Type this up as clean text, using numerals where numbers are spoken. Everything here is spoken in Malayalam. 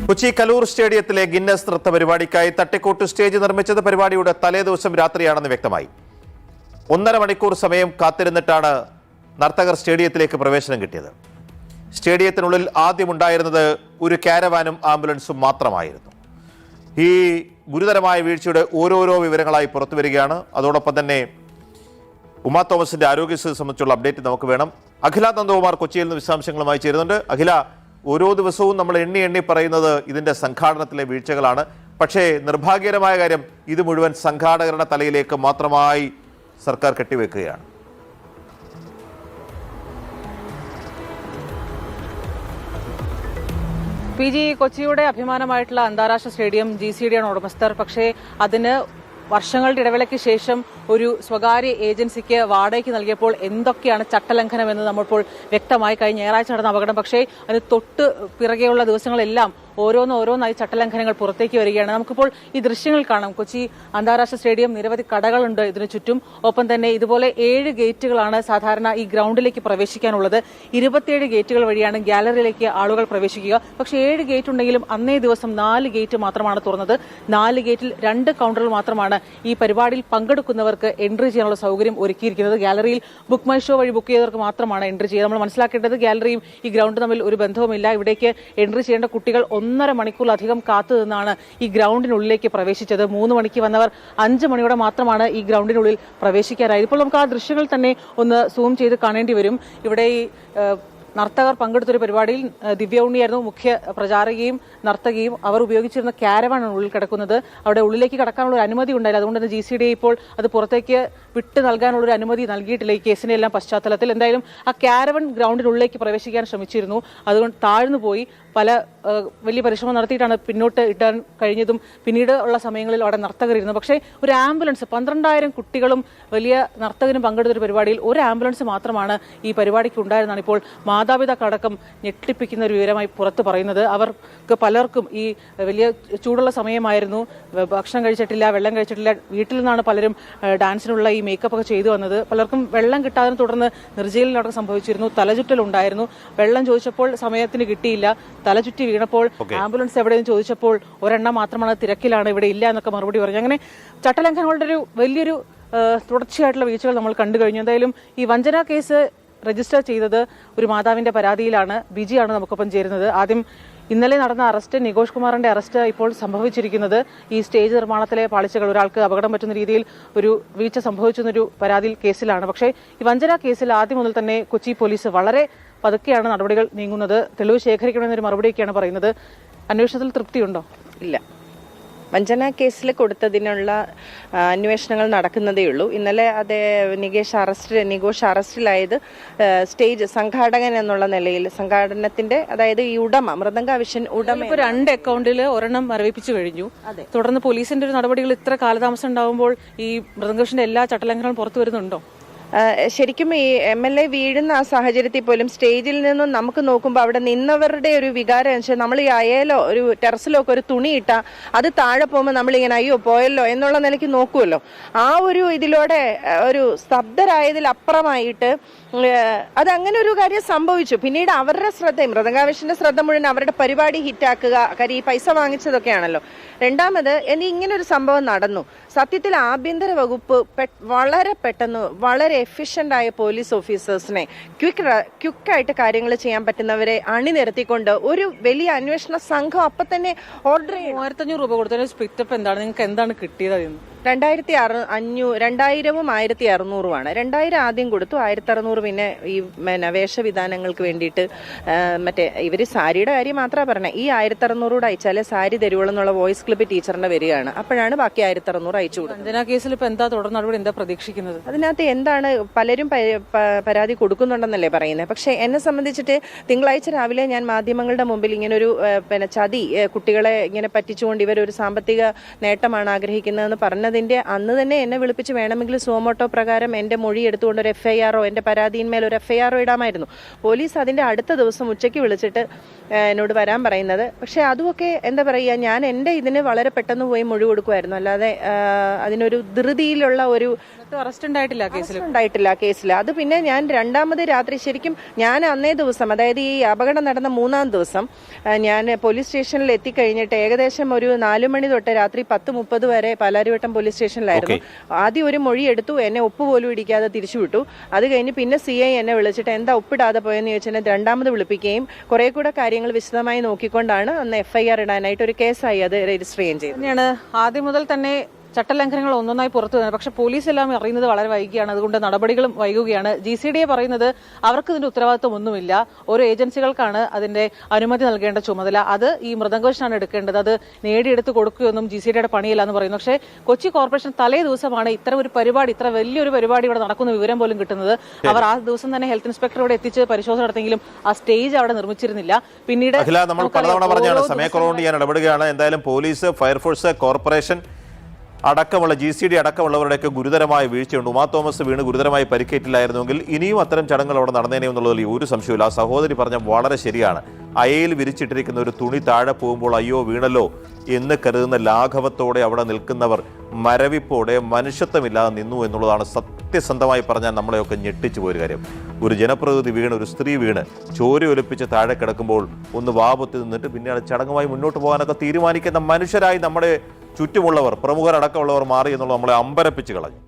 കൊച്ചി കലൂർ സ്റ്റേഡിയത്തിലെ ഗിന്നസ് നൃത്ത പരിപാടിക്കായി തട്ടിക്കൂട്ട് സ്റ്റേജ് നിർമ്മിച്ചത് പരിപാടിയുടെ തലേദിവസം രാത്രിയാണെന്ന് വ്യക്തമായി. 1.5 മണിക്കൂർ സമയം കാത്തിരുന്നിട്ടാണ് നർത്തകർ സ്റ്റേഡിയത്തിലേക്ക് പ്രവേശനം കിട്ടിയത്. സ്റ്റേഡിയത്തിനുള്ളിൽ ആദ്യമുണ്ടായിരുന്നത് ഒരു കാരവാനും ആംബുലൻസും മാത്രമായിരുന്നു. ഈ ഗുരുതരമായ വീഴ്ചയുടെ ഓരോരോ വിവരങ്ങളായി പുറത്തുവരികയാണ്. അതോടൊപ്പം തന്നെ ഉമാ തോമസിന്റെ ആരോഗ്യസ്ഥിതി സംബന്ധിച്ചുള്ള അപ്ഡേറ്റ് നമുക്ക് വേണം. അഖില നന്ദകുമാർ കൊച്ചിയിൽ നിന്ന് വിശദാംശങ്ങളുമായി ചേരുന്നുണ്ട്. അഖില, ഓരോ ദിവസവും നമ്മൾ എണ്ണി പറയുന്നത് ഇതിന്റെ സംഘാടനത്തിലെ വീഴ്ചകളാണ്. പക്ഷേ നിർഭാഗ്യകരമായ കാര്യം, ഇത് മുഴുവൻ സംഘാടകരുടെ തലയിലേക്ക് മാത്രമായി സർക്കാർ കെട്ടിവെക്കുകയാണ്. PG കൊച്ചിയുടെ അഭിമാനമായിട്ടുള്ള അന്താരാഷ്ട്ര സ്റ്റേഡിയം GCD ആണ് ഉടമസ്ഥർ. പക്ഷേ അതിന് വർഷങ്ങളുടെ ഇടവേളയ്ക്ക് ശേഷം ഒരു സ്വകാര്യ ഏജൻസിക്ക് വാടകയ്ക്ക് നൽകിയപ്പോൾ എന്തൊക്കെയാണ് ചട്ടലംഘനം എന്ന് നമ്മളിപ്പോൾ വ്യക്തമായി. കഴിഞ്ഞ ഞായറാഴ്ച നടന്ന അപകടം, പക്ഷേ അതിന് തൊട്ട് പിറകെയുള്ള ദിവസങ്ങളെല്ലാം ഓരോന്നായി ചട്ടലംഘനങ്ങൾ പുറത്തേക്ക് വരികയാണ്. നമുക്കിപ്പോൾ ഈ ദൃശ്യങ്ങൾ കാണാം. കൊച്ചി അന്താരാഷ്ട്ര സ്റ്റേഡിയം നിരവധി കടകളുണ്ട് ഇതിനു ചുറ്റും. ഒപ്പം തന്നെ ഇതുപോലെ 7 ഗേറ്റുകളാണ് സാധാരണ ഈ ഗ്രൗണ്ടിലേക്ക് പ്രവേശിക്കാനുള്ളത്. 27 ഗേറ്റുകൾ വഴിയാണ് ഗാലറിയിലേക്ക് ആളുകൾ പ്രവേശിക്കുക. പക്ഷേ 7 ഗേറ്റ് ഉണ്ടെങ്കിലും അന്നേ ദിവസം 4 ഗേറ്റ് മാത്രമാണ് തുറന്നത്. 4 ഗേറ്റിൽ 2 കൗണ്ടറുകൾ മാത്രമാണ് ഈ പരിപാടിയിൽ പങ്കെടുക്കുന്നവർക്ക് എൻട്രി ചെയ്യാനുള്ള സൗകര്യം ഒരുക്കിയിരിക്കുന്നത്. ഗാലറിയിൽ ബുക്ക് മൈ ഷോ വഴി ബുക്ക് ചെയ്തവർക്ക് മാത്രമാണ് എൻട്രി ചെയ്യുക. നമ്മൾ മനസ്സിലാക്കേണ്ടത് ഗാലറിയും ഈ ഗ്രൗണ്ടും തമ്മിൽ ഒരു ബന്ധവുമില്ല. ഇവിടേക്ക് എൻട്രി ചെയ്യേണ്ട കുട്ടികൾ 1.5 മണിക്കൂറിലധികം കാത്തു നിന്നാണ് ഈ ഗ്രൗണ്ടിനുള്ളിലേക്ക് പ്രവേശിച്ചത്. 3 മണിക്ക് വന്നവർ 5 മണിയോടെ മാത്രമാണ് ഈ ഗ്രൗണ്ടിനുള്ളിൽ പ്രവേശിക്കാനായത്. ഇപ്പോൾ നമുക്ക് ആ ദൃശ്യങ്ങൾ തന്നെ ഒന്ന് സൂം ചെയ്ത് കാണേണ്ടി വരും. ഇവിടെ ഈ നർത്തകർ പങ്കെടുത്തൊരു പരിപാടിയിൽ ദിവ്യ ഉണ്ണിയായിരുന്നു മുഖ്യ പ്രചാരകയും നർത്തകിയും. അവർ ഉപയോഗിച്ചിരുന്ന കാരവാനാണ് ഉള്ളിൽ കിടക്കുന്നത്. അവിടെ ഉള്ളിലേക്ക് കടക്കാനുള്ള ഒരു അനുമതി ഉണ്ടായില്ല. അതുകൊണ്ട് തന്നെ GCD ഇപ്പോൾ അത് പുറത്തേക്ക് വിട്ട് നൽകാനുള്ള ഒരു അനുമതി നൽകിയിട്ടില്ല ഈ കേസിന്റെ എല്ലാം പശ്ചാത്തലത്തിൽ. എന്തായാലും ആ കാരവൻ ഗ്രൗണ്ടിനുള്ളിലേക്ക് പ്രവേശിക്കാൻ ശ്രമിച്ചിരുന്നു. അതുകൊണ്ട് താഴ്ന്നു പോയി. വലിയ പരിശ്രമം നടത്തിയിട്ടാണ് പിന്നോട്ട് ഇടാൻ കഴിഞ്ഞതും. പിന്നീട് ഉള്ള സമയങ്ങളിൽ അവിടെ നർത്തകരിരുന്നു. പക്ഷേ ഒരു ആംബുലൻസ്, 12,000 കുട്ടികളും വലിയ നർത്തകരും പങ്കെടുത്തൊരു പരിപാടിയിൽ ഒരു ആംബുലൻസ് മാത്രമാണ് ഈ പരിപാടിക്ക് ഉണ്ടായിരുന്നതാണ് ഇപ്പോൾ മാതാപിതാക്കളടക്കം ഞെട്ടിപ്പിക്കുന്ന ഒരു വിവരമായി പുറത്ത് പറയുന്നത്. അവർക്ക് പലർക്കും ഈ വലിയ ചൂടുള്ള സമയമായിരുന്നു, ഭക്ഷണം കഴിച്ചിട്ടില്ല, വെള്ളം കഴിച്ചിട്ടില്ല. വീട്ടിൽ നിന്നാണ് പലരും ഡാൻസിനുള്ള ഈ മേക്കപ്പ് ഒക്കെ ചെയ്തു വന്നത്. പലർക്കും വെള്ളം കിട്ടാതിനെ തുടർന്ന് നിർജ്ജലീകരണം സംഭവിച്ചിരുന്നു. തലചുറ്റലുണ്ടായിരുന്നു. വെള്ളം ചോദിച്ചപ്പോൾ സമയത്തിന് കിട്ടിയില്ല. തലചുറ്റി വീണപ്പോൾ ആംബുലൻസ് എവിടെയെന്ന് ചോദിച്ചപ്പോൾ ഒരെണ്ണം മാത്രമാണ്, തിരക്കിലാണ്, ഇവിടെ ഇല്ല എന്നൊക്കെ മറുപടി പറഞ്ഞു. അങ്ങനെ ചട്ടലംഘനങ്ങളുടെ ഒരു വലിയൊരു തുടർച്ചയായിട്ടുള്ള വീഴ്ചകൾ നമ്മൾ കണ്ടു കഴിഞ്ഞു. എന്തായാലും ഈ വഞ്ചന കേസ് രജിസ്റ്റർ ചെയ്തത് ഒരു മാതാവിന്റെ പരാതിയിലാണ്. ബിജിയാണ് നമുക്കൊപ്പം ചേരുന്നത്. ആദ്യം ഇന്നലെ നടന്ന അറസ്റ്റ്, നികോഷ് കുമാറിന്റെ അറസ്റ്റ് ഇപ്പോൾ സംഭവിച്ചിരിക്കുന്നത് ഈ സ്റ്റേജ് നിർമ്മാണത്തിലെ പാളിച്ചകൾ, ഒരാൾക്ക് അപകടം പറ്റുന്ന രീതിയിൽ ഒരു വീഴ്ച സംഭവിച്ചെന്നൊരു പരാതിയിൽ കേസിലാണ്. പക്ഷേ ഈ വഞ്ചന കേസിൽ ആദ്യം മുതൽ തന്നെ കൊച്ചി പോലീസ് വളരെ പതുക്കെയാണ് നടപടികൾ നീങ്ങുന്നത്. തെളിവ് ശേഖരിക്കണമെന്നൊരു മറുപടിയൊക്കെയാണ് പറയുന്നത്. അന്വേഷണത്തിൽ തൃപ്തിയുണ്ടോ? ഇല്ല. വഞ്ചന കേസിൽ കൊടുത്തതിനുള്ള അന്വേഷണങ്ങൾ നടക്കുന്നതേയുള്ളൂ. ഇന്നലെ നികോഷ് അറസ്റ്റിലായത് സ്റ്റേജ് സംഘാടകൻ എന്നുള്ള നിലയിൽ, സംഘാടനത്തിന്റെ, അതായത് ഈ ഉടമ, മൃദംഗാവിഷൻ ഉടമ. 2 അക്കൗണ്ടിൽ ഒരെണ്ണം മരവിപ്പിച്ചു കഴിഞ്ഞു. തുടർന്ന് പോലീസിന്റെ ഒരു നടപടികൾ ഇത്ര കാലതാമസം ഉണ്ടാവുമ്പോൾ ഈ മൃദംഗാവിഷന്റെ എല്ലാ ചട്ടലംഘനങ്ങളും പുറത്തു വരുന്നുണ്ടോ? ശരിക്കും ഈ MLA വീഴുന്ന ആ സാഹചര്യത്തിൽ പോലും സ്റ്റേജിൽ നിന്നും നമുക്ക് നോക്കുമ്പോൾ അവിടെ നിന്നവരുടെ ഒരു വികാരം വെച്ചാൽ, നമ്മൾ ഈ അയലോ ഒരു ടെറസിലോ ഒക്കെ ഒരു തുണി ഇട്ടാൽ അത് താഴെ പോകുമ്പോൾ നമ്മളിങ്ങനെ അയ്യോ പോയല്ലോ എന്നുള്ള നിലയ്ക്ക് നോക്കുമല്ലോ. ആ ഒരു ഇതിലൂടെ ഒരു സ്തബ്ധരായതിൽ അപ്പുറമായിട്ട് അതങ്ങനെ ഒരു കാര്യം സംഭവിച്ചു. പിന്നീട് അവരുടെ ശ്രദ്ധ, മൃദംഗാവിഷന്റെ ശ്രദ്ധ മുഴുവൻ അവരുടെ പരിപാടി ഹിറ്റാക്കുക, കാര്യം ഈ പൈസ വാങ്ങിച്ചതൊക്കെയാണല്ലോ. രണ്ടാമത് ഇങ്ങനെ ഒരു സംഭവം നടന്നു. സത്യത്തിൽ ആഭ്യന്തര വകുപ്പ് വളരെ പെട്ടെന്ന് വളരെ എഫിഷ്യന്റ് ആയ പോലീസ് ഓഫീസേഴ്സിനെ, ക്വിക്കായിട്ട് കാര്യങ്ങൾ ചെയ്യാൻ പറ്റുന്നവരെ അണിനിരത്തിക്കൊണ്ട് ഒരു വലിയ അന്വേഷണ സംഘം അപ്പൊ തന്നെ ഓർഡർ ചെയ്യും. 1500 രൂപ കൊടുത്തതിന് സ്പിറ്റപ്പ് എന്താണ്, നിങ്ങൾക്ക് എന്താണ് കിട്ടിയത്? 2000-ഉം 1600-ഉമാണ്. 2000 ആദ്യം കൊടുത്തു, 1600 പിന്നെ ഈ വേഷവിധാനങ്ങൾക്ക് വേണ്ടിയിട്ട് മറ്റേ ഇവര് സാരിയുടെ കാര്യം മാത്രമാണ് പറഞ്ഞത്. ഈ 1600 കൂടെ അയച്ചാലേ സാരി തരുവുള്ളൂ എന്നുള്ള വോയിസ് ക്ലിപ്പ് ടീച്ചറിന്റെ വരികയാണ്. അപ്പോഴാണ് ബാക്കി 1600 അയച്ചു കൊടുക്കുന്നത്. കേസിൽ ഇപ്പൊ എന്താ തുടർ നടപടി, എന്താ പ്രതീക്ഷിക്കുന്നത്? അതിനകത്ത് എന്താണ്, പലരും പരാതി കൊടുക്കുന്നുണ്ടെന്നല്ലേ പറയുന്നത്. പക്ഷെ എന്നെ സംബന്ധിച്ചിട്ട് തിങ്കളാഴ്ച രാവിലെ ഞാൻ മാധ്യമങ്ങളുടെ മുമ്പിൽ ഇങ്ങനൊരു ചതി, കുട്ടികളെ ഇങ്ങനെ പറ്റിച്ചുകൊണ്ട് ഇവരൊരു സാമ്പത്തിക നേട്ടമാണ് ആഗ്രഹിക്കുന്നതെന്ന് പറഞ്ഞത് അതിൻ്റെ അന്ന് തന്നെ എന്നെ വിളിപ്പിച്ച് വേണമെങ്കിൽ സുമോട്ടോ പ്രകാരം എൻ്റെ മൊഴി എടുത്തുകൊണ്ട് ഒരു FIR എൻ്റെ പരാതിയിന്മേൽ ഒരു FIR ഇടാമായിരുന്നു. പോലീസ് അതിൻ്റെ അടുത്ത ദിവസം ഉച്ചയ്ക്ക് വിളിച്ചിട്ട് എന്നോട് വരാൻ പറയുന്നത്. പക്ഷേ അതുമൊക്കെ എന്താ പറയുക, ഞാൻ എൻ്റെ ഇതിന് വളരെ പെട്ടെന്ന് പോയി മൊഴി കൊടുക്കുമായിരുന്നു. അല്ലാതെ അതിനൊരു ധൃതിയിലുള്ള ഒരു അറസ്റ്റ് ഉണ്ടായിട്ടില്ല കേസിൽ. അത് പിന്നെ ഞാൻ രണ്ടാമത് രാത്രി ശരിക്കും ഞാൻ അന്നേ ദിവസം, അതായത് ഈ അപകടം നടന്ന 3-ാം ദിവസം ഞാൻ പോലീസ് സ്റ്റേഷനിൽ എത്തിക്കഴിഞ്ഞിട്ട് ഏകദേശം ഒരു 4 മണി തൊട്ട് രാത്രി 10:30 വരെ പാലാരിവട്ടം പോലീസ് സ്റ്റേഷനിലായിരുന്നു. ആദ്യം ഒരു മൊഴി എടുത്തു, എന്നെ ഒപ്പ് പോലും ഇടിക്കാതെ തിരിച്ചുവിട്ടു. അത് കഴിഞ്ഞ് പിന്നെ CI എന്നെ വിളിച്ചിട്ട് എന്താ ഒപ്പിടാതെ പോയെന്ന് ചോദിച്ചാൽ രണ്ടാമത് വിളിപ്പിക്കുകയും കുറെ കൂടെ കാര്യങ്ങൾ വിശദമായി നോക്കിക്കൊണ്ടാണ് അന്ന് FIR ഇടാനായിട്ട് ഒരു കേസായി അത് രജിസ്റ്റർ ചെയ്യുകയും ചെയ്തത്. ആദ്യം മുതൽ തന്നെ ചട്ടലംഘനങ്ങൾ ഒന്നൊന്നായി പുറത്തു വരുന്നത്. പക്ഷെ പോലീസ് എല്ലാം അറിയുന്നത് വളരെ വൈകിയാണ്, അതുകൊണ്ട് നടപടികളും വൈകുകയാണ്. GCDA പറയുന്നത് അവർക്ക് ഇതിന്റെ ഉത്തരവാദിത്വം ഒന്നുമില്ല, ഓരോ ഏജൻസികൾക്കാണ് അതിന്റെ അനുമതി നൽകേണ്ട ചുമതല, അത് ഈ മൃദംഗോഷനാണ് എടുക്കേണ്ടത്, അത് നേടിയെടുത്ത് കൊടുക്കുകയൊന്നും GCDയുടെ പണിയില്ല എന്ന് പറയുന്നു. പക്ഷേ കൊച്ചി കോർപ്പറേഷൻ തലേ ദിവസമാണ് ഇത്തരം ഒരു പരിപാടി, ഇത്ര വലിയൊരു പരിപാടി ഇവിടെ നടക്കുന്ന വിവരം പോലും കിട്ടുന്നത്. അവർ ആ ദിവസം തന്നെ ഹെൽത്ത് ഇൻസ്പെക്ടർ ഇവിടെ എത്തിച്ച് പരിശോധന നടത്തിയെങ്കിലും ആ സ്റ്റേജ് അവിടെ നിർമ്മിച്ചിരുന്നില്ല. പിന്നീട് നമ്മൾ പലതവണ പറഞ്ഞാണ് സമയക്കുറവുകൊണ്ട് ഞാൻ ഇടപെടുകയാണ്. എന്തായാലും പോലീസ്, ഫയർഫോഴ്സ്, കോർപ്പറേഷൻ അടക്കമുള്ള GCD അടക്കമുള്ളവരുടെയൊക്കെ ഗുരുതരമായ വീഴ്ചയുണ്ട്. ഉമാ തോമസ് വീണ് ഗുരുതരമായി പരിക്കേറ്റില്ലായിരുന്നുവെങ്കിൽ ഇനിയും അത്തരം ചടങ്ങുകൾ അവിടെ നടന്നേനെ എന്നുള്ളതിൽ ഒരു സംശയമില്ല. ആ സഹോദരി പറഞ്ഞ വളരെ ശരിയാണ്. അയയിൽ വിരിച്ചിട്ടിരിക്കുന്ന ഒരു തുണി താഴെ പോകുമ്പോൾ അയ്യോ വീണല്ലോ എന്ന് കരുതുന്ന ലാഘവത്തോടെ അവിടെ നിൽക്കുന്നവർ മരവിപ്പോടെ മനുഷ്യത്വമില്ലാതെ നിന്നു എന്നുള്ളതാണ് സത്യസന്ധമായി പറഞ്ഞാൽ നമ്മളെയൊക്കെ ഞെട്ടിച്ചു പോയൊരു കാര്യം. ഒരു ജനപ്രതിനിധി വീണ്, ഒരു സ്ത്രീ വീണ് ചോര ഒലിപ്പിച്ച് താഴെ കിടക്കുമ്പോൾ ഒന്ന് വാപത്തി നിന്നിട്ട് പിന്നീട് ചടങ്ങുമായി മുന്നോട്ട് പോകാനൊക്കെ തീരുമാനിക്കുന്ന മനുഷ്യരായി നമ്മുടെ ചുറ്റുമുള്ളവർ, പ്രമുഖരടക്കമുള്ളവർ മാറി എന്നുള്ളത് നമ്മളെ അമ്പരപ്പിച്ച് കളഞ്ഞു.